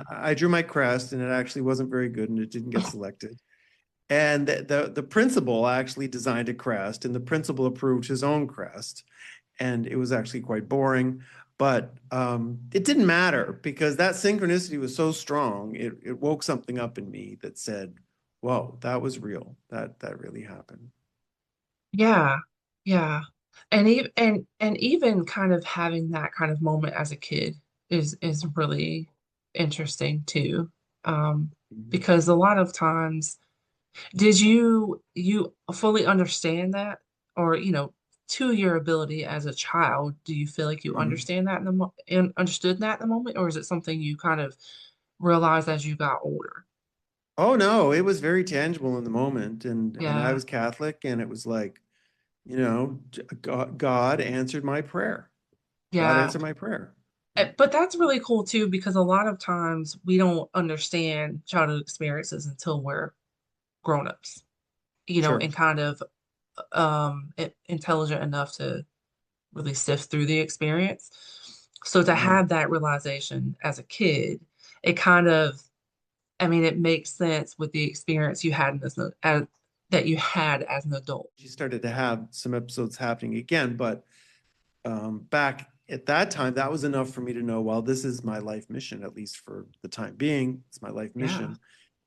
I drew my crest and it actually wasn't very good and it didn't get selected. And the principal actually designed a crest and the principal approved his own crest. And it was actually quite boring, but it didn't matter because that synchronicity was so strong. It woke something up in me that said, whoa, that was real. That really happened. Yeah, yeah. And even kind of having that kind of moment as a kid is really interesting too. Um, Mhm. because a lot of times, did you fully understand that? Or, to your ability as a child, do you feel like you Mhm. understand that in the mo and understood that in the moment, or is it something you kind of realized as you got older? Oh no, it was very tangible in the moment, and I Yeah, was Catholic, and it was like, God answered my prayer. God yeah. answered my prayer. But that's really cool too, because a lot of times we don't understand childhood experiences until we're grown-ups, Sure. and kind of intelligent enough to really sift through the experience. So to Mhm. have that realization as a kid, it kind of, I mean, it makes sense with the experience you had that you had as an adult. She started to have some episodes happening again, but back at that time, that was enough for me to know, well, this is my life mission, at least for the time being. It's my life Yeah. mission.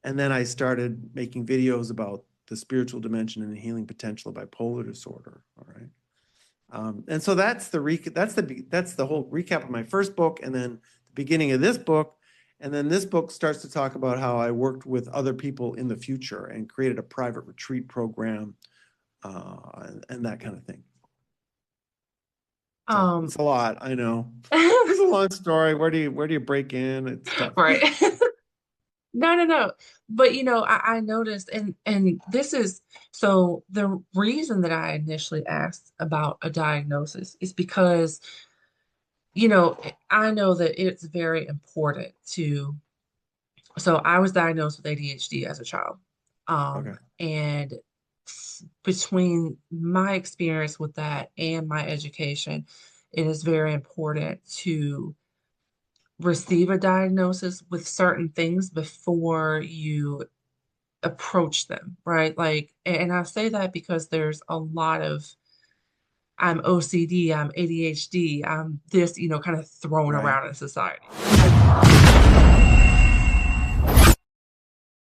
And then I started making videos about the spiritual dimension and the healing potential of bipolar disorder. All right. And so that's the whole recap of my first book, and then the beginning of this book, and then this book starts to talk about how I worked with other people in the future and created a private retreat program, and that kind of thing. So Um, it's a lot, I know. It's a long story. Where do you break in? It's tough. right. No, no, no. But I noticed, and this is so the reason that I initially asked about a diagnosis is because, I know that it's very important to, so I was diagnosed with ADHD as a child. Okay. And between my experience with that and my education, it is very important to receive a diagnosis with certain things before you approach them, right? Like, and I say that because there's a lot of I'm OCD, I'm ADHD, I'm this, kind of thrown Right. around in society.